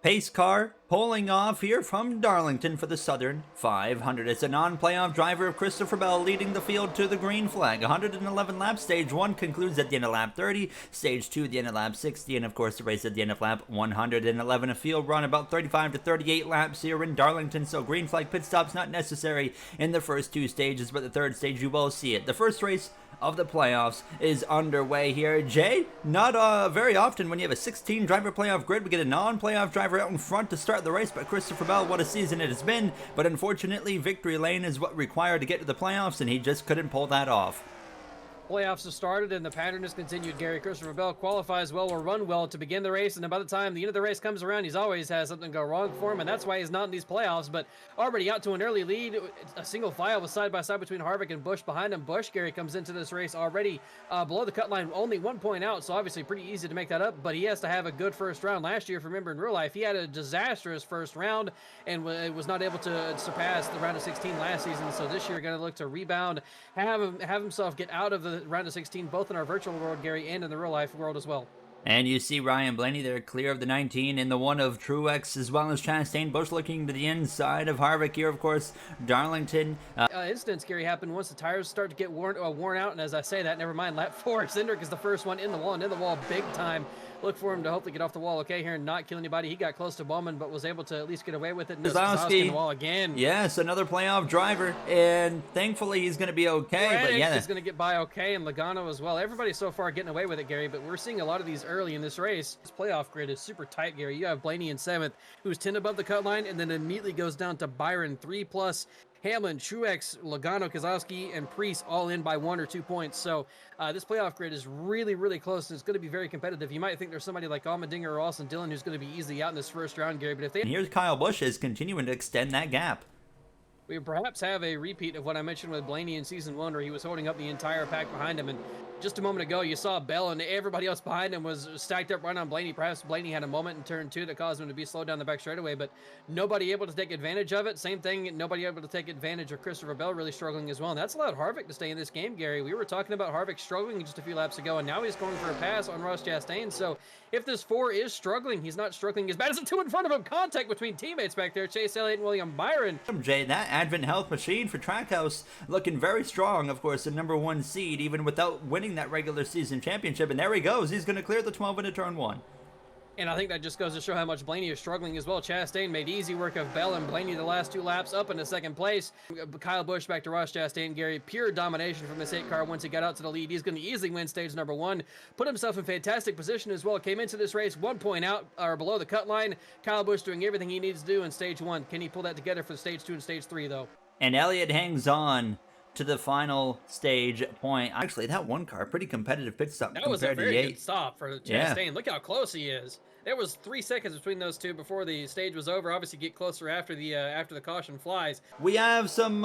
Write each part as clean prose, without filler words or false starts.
Pace car pulling off here from Darlington for the Southern 500. It's a non-playoff driver of Christopher Bell leading the field to the green flag. 111 laps. Stage 1 concludes at the end of lap 30. Stage 2 at the end of lap 60. And of course the race at the end of lap 111. A field run about 35 to 38 laps here in Darlington. So green flag pit stops not necessary in the first two stages, but the third stage you will see it. The first race of the playoffs is underway here. Jay, not very often when you have a 16 driver playoff grid, we get a non-playoff driver out in front to start the race, but Christopher Bell, what a season it has been. But unfortunately, victory lane is what required to get to the playoffs, and he just couldn't pull that off. Playoffs have started and the pattern has continued. Gary Christopher Bell qualifies well or run well to begin the race, and by the time the end of the race comes around, he's always has something go wrong for him, and that's why he's not in these playoffs. But already out to an early lead, a single file was side by side between Harvick and Busch behind him. Busch, Gary, comes into this race already below the cut line, only 1 point out, so obviously pretty easy to make that up, but he has to have a good first round. Last year, if you remember in real life, he had a disastrous first round and was not able to surpass the round of 16 last season, so this year going to look to rebound, have himself get out of the round of 16, both in our virtual world, Gary, and in the real life world as well. And you see Ryan Blaney there clear of the 19 in the one of Truex, as well as Chastain. Busch looking to the inside of Harvick here, of course. Darlington. Incidents, Gary, happen once the tires start to get worn out, and as I say that, never mind, lap 4, Cindric is the first one in the wall big time. Look for him to hopefully get off the wall okay here and not kill anybody. He got close to Bowman, but was able to at least get away with it. And Keselowski in the wall again. Yes, another playoff driver, and thankfully he's going to be okay. But yeah, he's going to get by okay, and Logano as well. Everybody so far getting away with it, Gary, but we're seeing a lot of these early in this race. This playoff grid is super tight, Gary. You have Blaney in 7th, who's 10 above the cut line, and then immediately goes down to Byron, 3+. Hamlin, Truex, Logano, Keselowski, and Priest all in by 1 or 2 points. So this playoff grid is really, really close, and it's going to be very competitive. You might think there's somebody like Allmendinger or Austin Dillon who's going to be easily out in this first round, Gary. But if they and here's Kyle Busch is continuing to extend that gap. We perhaps have a repeat of what I mentioned with Blaney in season 1, where he was holding up the entire pack behind him. And just a moment ago, you saw Bell and everybody else behind him was stacked up right on Blaney. Perhaps Blaney had a moment in turn 2 that caused him to be slowed down the back straightaway, but nobody able to take advantage of it. Same thing, nobody able to take advantage of Christopher Bell really struggling as well. And that's allowed Harvick to stay in this game, Gary. We were talking about Harvick struggling just a few laps ago, and now he's going for a pass on Ross Chastain. So if this 4 is struggling, he's not struggling as bad as the 2 in front of him. Contact between teammates back there, Chase Elliott and William Byron. Jay, that Advent Health machine for Trackhouse looking very strong, of course, the #1 seed, even without winning that regular season championship. And there he goes. He's going to clear the 12 into turn 1. And I think that just goes to show how much Blaney is struggling as well. Chastain made easy work of Bell and Blaney the last 2 laps, up into 2nd place. Kyle Busch back to Ross Chastain, Gary. Pure domination from this 8 car once he got out to the lead. He's going to easily win stage number 1. Put himself in fantastic position as well. Came into this race 1 point out or below the cut line. Kyle Busch doing everything he needs to do in stage 1. Can he pull that together for stage 2 and stage 3, though? And Elliott hangs on to the final stage point. Actually, that 1 car, pretty competitive pit stop. That was a very good stop for Chastain. Yeah. Look how close he is. There was 3 seconds between those 2 before the stage was over. Obviously, get closer after the caution flies. We have some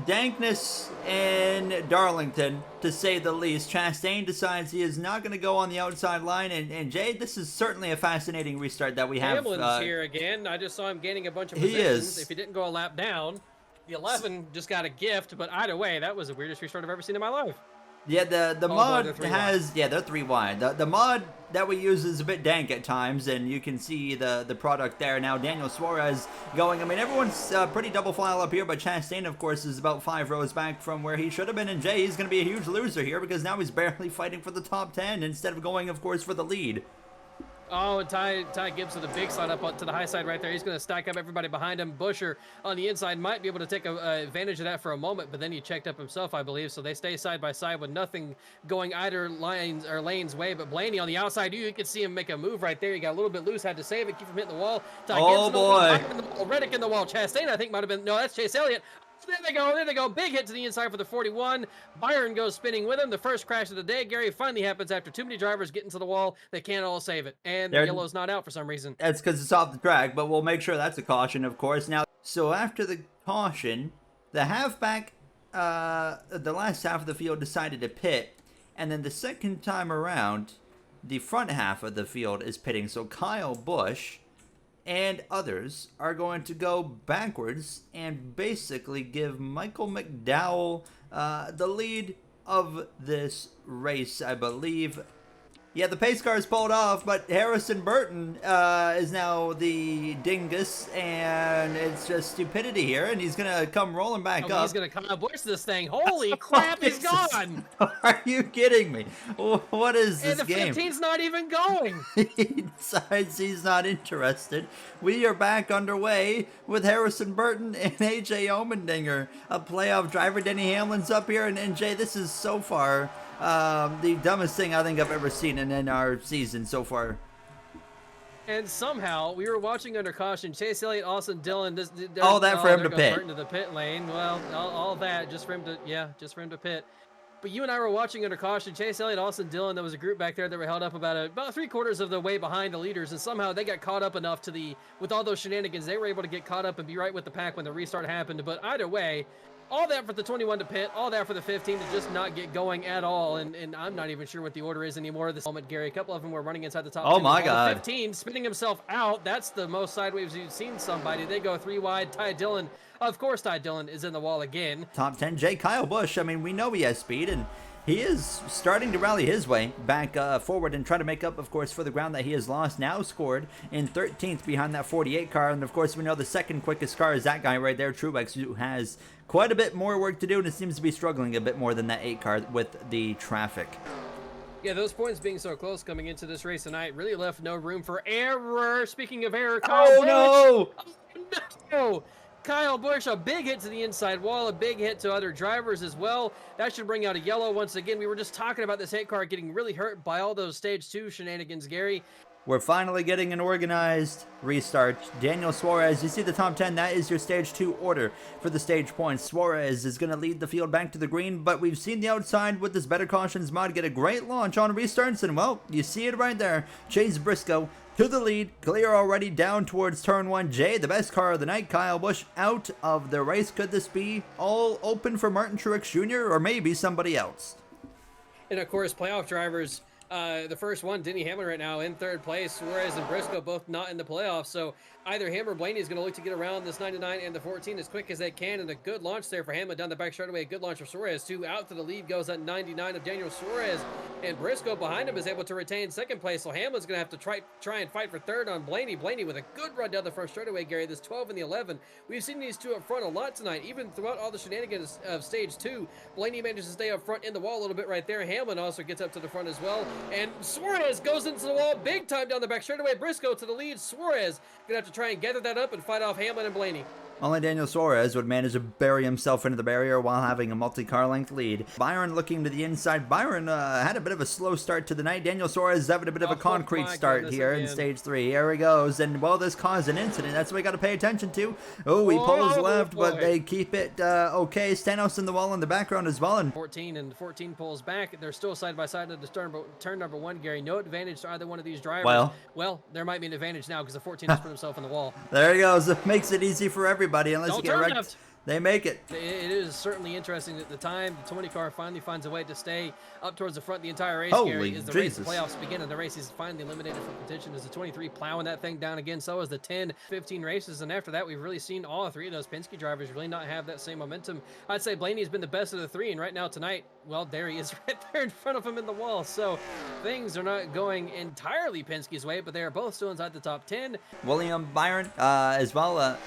dankness in Darlington, to say the least. Chastain decides he is not going to go on the outside line, and Jay, this is certainly a fascinating restart that we have. Hamlin's here again. I just saw him gaining a bunch of positions. He is. If he didn't go a lap down. The 11 just got a gift, but either way, that was the weirdest restart I've ever seen in my life. Yeah, the mod has, yeah, they're 3 wide. The mod that we use is a bit dank at times, and you can see the product there. Now, Daniel Suarez going, I mean, everyone's pretty double file up here, but Chastain, of course, is about 5 rows back from where he should have been, and Jay, he's going to be a huge loser here, because now he's barely fighting for the top 10, instead of going, of course, for the lead. Oh, and Ty Gibbs with a big slide up to the high side right there. He's going to stack up everybody behind him. Busher on the inside might be able to take advantage of that for a moment, but then he checked up himself, I believe. So they stay side by side with nothing going either lane's way. But Blaney on the outside, you can see him make a move right there. He got a little bit loose, had to save it, keep from hitting the wall. Ty oh, Gibbs, boy. Reddick in the wall. Chastain, I think, might have been. No, that's Chase Elliott. There they go. Big hit to the inside for the 41. Byron goes spinning with him. The first crash of the day, Gary, finally happens after too many drivers get into the wall. They can't all save it. And the yellow's not out for some reason. That's because it's off the track, but we'll make sure that's a caution, of course. Now, so after the caution, the halfback, the last half of the field decided to pit. And then the second time around, the front half of the field is pitting. So Kyle Busch and others are going to go backwards and basically give Michael McDowell the lead of this race, I believe. Yeah, the pace car is pulled off, but Harrison Burton is now the dingus, and it's just stupidity here, and he's going to come rolling back up. He's going to come and blitz this thing. Holy crap, he's gone! Are you kidding me? What is this game? And the 15's not even going! He decides he's not interested. We are back underway with Harrison Burton and AJ Omendinger, a playoff driver. Denny Hamlin's up here, and Jay, this is so far the dumbest thing I think I've ever seen in our season so far. And somehow we were watching under caution. Chase Elliott, Austin Dillon. All that for him to pit. Burton to the pit lane. Well, all that just for him to pit. But you and I were watching under caution. Chase Elliott, Austin Dillon. There was a group back there that were held up about 3/4 of the way behind the leaders, and somehow they got caught up enough with all those shenanigans. They were able to get caught up and be right with the pack when the restart happened. But either way, all that for the 21 to pit, all that for the 15 to just not get going at all, and I'm not even sure what the order is anymore at this moment, Gary. A couple of them were running inside the top 10. Oh my God. 15 spinning himself out. That's the most sideways you've seen somebody. They go 3 wide. Ty Dillon, of course, Ty Dillon is in the wall again. Top 10, Kyle Busch. I mean, we know he has speed, and he is starting to rally his way back forward and try to make up, of course, for the ground that he has lost. Now scored in 13th behind that 48 car. And, of course, we know the second quickest car is that guy right there, Truex, who has quite a bit more work to do, and it seems to be struggling a bit more than that 8 car with the traffic. Yeah, those points being so close coming into this race tonight really left no room for error. Speaking of error, Kyle Busch. No! Oh, no! Kyle Busch, a big hit to the inside wall, a big hit to other drivers as well. That should bring out a yellow once again. We were just talking about this 8 car getting really hurt by all those stage 2 shenanigans, Gary. We're finally getting an organized restart. Daniel Suarez, you see the top 10, that is your stage 2 order for the stage points. Suarez is going to lead the field back to the green, but we've seen the outside with this Better Cautions mod get a great launch on restarts, and well, you see it right there. Chase Briscoe to the lead, clear already down towards turn 1. Jay, the best car of the night, Kyle Busch out of the race. Could this be all open for Martin Truex Jr. or maybe somebody else? And of course, playoff drivers, the first one, Denny Hamlin right now in 3rd place. Suarez and Briscoe both not in the playoffs, so either him or Blaney is going to look to get around this 99 and the 14 as quick as they can, and a good launch there for Hamlin down the back straightaway. A good launch for Suarez too. Out to the lead goes at 99 of Daniel Suarez, and Briscoe behind him is able to retain 2nd place, so Hamlin's going to have to try and fight for 3rd on Blaney. Blaney with a good run down the front straightaway, Gary. This 12 and the 11. We've seen these two up front a lot tonight, even throughout all the shenanigans of stage 2. Blaney manages to stay up front in the wall a little bit right there. Hamlin also gets up to the front as well, and Suarez goes into the wall big time down the back straightaway. Briscoe to the lead. Suarez gonna have to try and gather that up and fight off Hamlin and Blaney. Only Daniel Suarez would manage to bury himself into the barrier while having a multi-car length lead. Byron looking to the inside. Byron had a bit of a slow start to the night. Daniel Suarez having a bit of a concrete start here in stage 3. Here he goes. And, well, this caused an incident. That's what we got to pay attention to. Oh, he pulls left, but they keep it okay. Stanos in the wall in the background as well. And 14 pulls back. They're still side by side at the turn number 1, Gary. No advantage to either one of these drivers. Well, there might be an advantage now because the 14 has put himself in the wall. There he goes. It makes it easy for everybody. Unless you get wrecked, left. They make it. It is certainly interesting at the time the 20 car finally finds a way to stay up towards the front the entire race. Holy Gary, as the Jesus. race playoffs begin, and the race is finally eliminated from contention as the 23 plowing that thing down again. So is the 10, 15 races, and after that we've really seen all 3 of those Penske drivers really not have that same momentum. I'd say Blaney's been the best of the 3, and right now tonight, well, there he is right there in front of him in the wall. So things are not going entirely Penske's way, but they are both still inside the top 10. William Byron as well.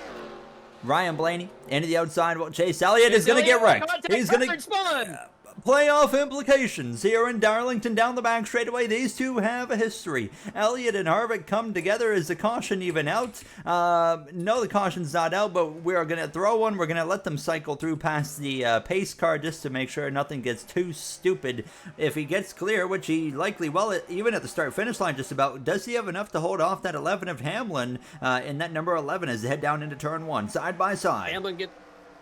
Ryan Blaney into the outside. Well, Chase Elliott is going to get wrecked. He's going to playoff implications here in Darlington down the back straightaway. These two have a history. Elliott and Harvick come together. Is the caution even out? No, the caution's not out, but we're going to throw one. We're going to let them cycle through past the pace car just to make sure nothing gets too stupid. If he gets clear, which he likely will, even at the start-finish line just about, does he have enough to hold off that 11 of Hamlin in that number 11 as they head down into turn 1, side by side?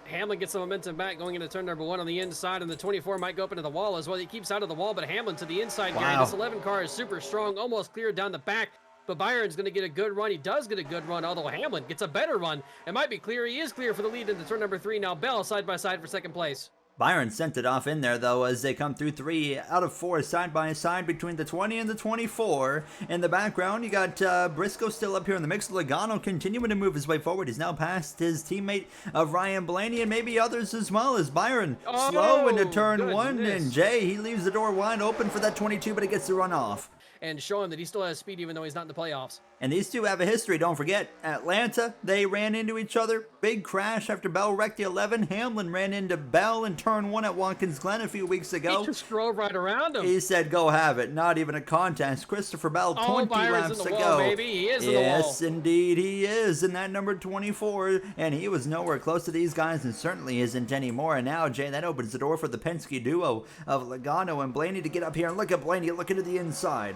Hamlin gets the momentum back going into turn number 1 on the inside, and the 24 might go up into the wall as well. He keeps out of the wall, but Hamlin to the inside. Wow. Gary, this 11 car is super strong, almost cleared down the back, but Byron's going to get a good run. He does get a good run, although Hamlin gets a better run. It might be clear. He is clear for the lead into turn number 3. Now Bell side by side for 2nd place. Byron sent it off in there, though, as they come through 3 out of 4 side by side between the 20 and the 24. In the background, you got Briscoe still up here in the mix. Logano continuing to move his way forward. He's now past his teammate of Ryan Blaney and maybe others as well, as Byron slow into turn 1. And Jay, he leaves the door wide open for that 22, but it gets the run off. and show him that he still has speed even though he's not in the playoffs. And these two have a history, don't forget. Atlanta, they ran into each other. Big crash after Bell wrecked the 11. Hamlin ran into Bell in turn 1 at Watkins Glen a few weeks ago. He just drove right around him. He said, go have it. Not even a contest. Christopher Bell, 20 laps to go. Baby. He is in the wall. Yes, indeed he is. In that number 24. And he was nowhere close to these guys and certainly isn't anymore. And now, Jay, that opens the door for the Penske duo of Logano and Blaney to get up here. And look at Blaney looking to the inside.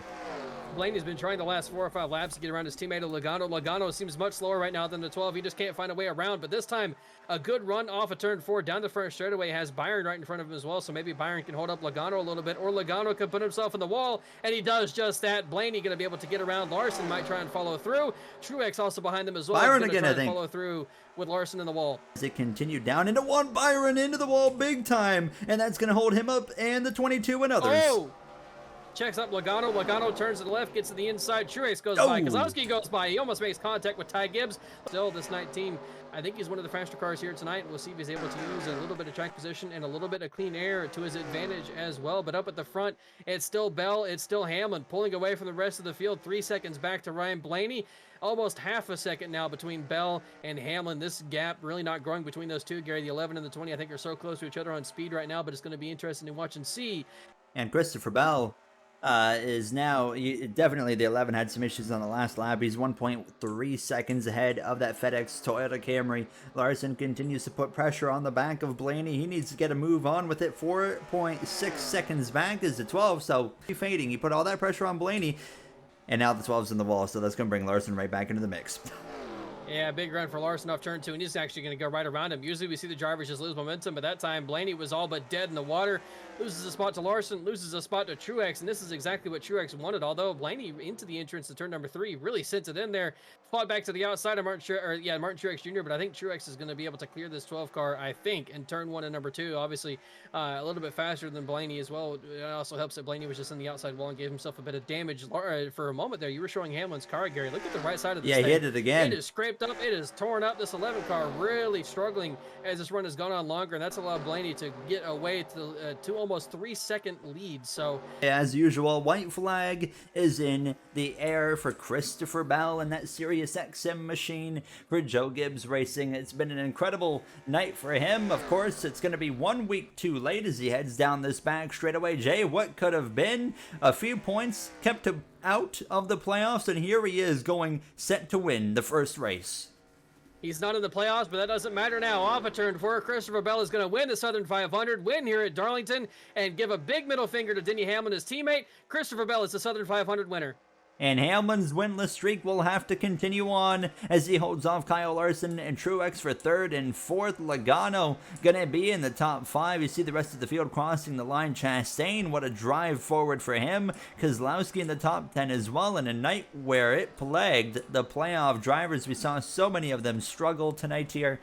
Blaney's been trying the last 4 or 5 laps to get around his teammate Logano. Logano seems much slower right now than the 12. He just can't find a way around. But this time, a good run off of turn 4 down the front straightaway has Byron right in front of him as well. So maybe Byron can hold up Logano a little bit, or Logano can put himself in the wall, and he does just that. Blaney going to be able to get around. Larson might try and follow through. Truex also behind them as well. Byron again, I think. Follow through with Larson in the wall. As it continued down into one, Byron into the wall big time, and that's going to hold him up and the 22 and others. Oh! Checks up Logano. Logano turns to the left, gets to the inside. Truex goes by. Kozlowski goes by. He almost makes contact with Ty Gibbs. Still, this 19, I think he's one of the faster cars here tonight. We'll see if he's able to use a little bit of track position and a little bit of clean air to his advantage as well. But up at the front, it's still Bell. It's still Hamlin pulling away from the rest of the field. 3 seconds back to Ryan Blaney. Almost half a second now between Bell and Hamlin. This gap really not growing between those two. Gary, the 11 and the 20, I think are so close to each other on speed right now, but it's going to be interesting to watch and see. And Christopher Bell is now, definitely the 11 had some issues on the last lap. He's 1.3 seconds ahead of that FedEx Toyota Camry. Larson continues to put pressure on the back of Blaney. He needs to get a move on with it. 4.6 seconds back is the 12, so he's fading. He put all that pressure on Blaney, and now the 12's in the wall, so that's going to bring Larson right back into the mix. Yeah, big run for Larson off turn 2, and he's actually going to go right around him. Usually we see the drivers just lose momentum, but that time Blaney was all but dead in the water. Loses a spot to Larson, loses a spot to Truex, and this is exactly what Truex wanted, although Blaney into the entrance to turn number 3 really sent it in there. Fought back to the outside of Martin Truex Jr., but I think Truex is going to be able to clear this 12 car, I think, in turn 1 and number 2. Obviously, a little bit faster than Blaney as well. It also helps that Blaney was just in the outside wall and gave himself a bit of damage. For a moment there, you were showing Hamlin's car, Gary. Look at the right side of this thing. Yeah, he hit it again. It is scraped up. It is torn up. This 11 car really struggling as this run has gone on longer, and that's allowed Blaney to get away to almost 3-second lead. So as usual, white flag is in the air for Christopher Bell and that Sirius XM machine for Joe Gibbs Racing. It's been an incredible night for him. Of course, it's going to be 1 week too late as he heads down this back straightaway. Jay, what could have been a few points kept out of the playoffs, and here he is going set to win the first race. He's not in the playoffs, but that doesn't matter now. Off a turn 4, Christopher Bell is going to win the Southern 500, win here at Darlington, and give a big middle finger to Denny Hamlin, his teammate. Christopher Bell is the Southern 500 winner. And Hamlin's winless streak will have to continue on as he holds off Kyle Larson and Truex for 3rd and 4th. Logano going to be in the top 5. You see the rest of the field crossing the line. Chastain, what a drive forward for him. Kozlowski in the top 10 as well. In a night where it plagued the playoff drivers. We saw so many of them struggle tonight here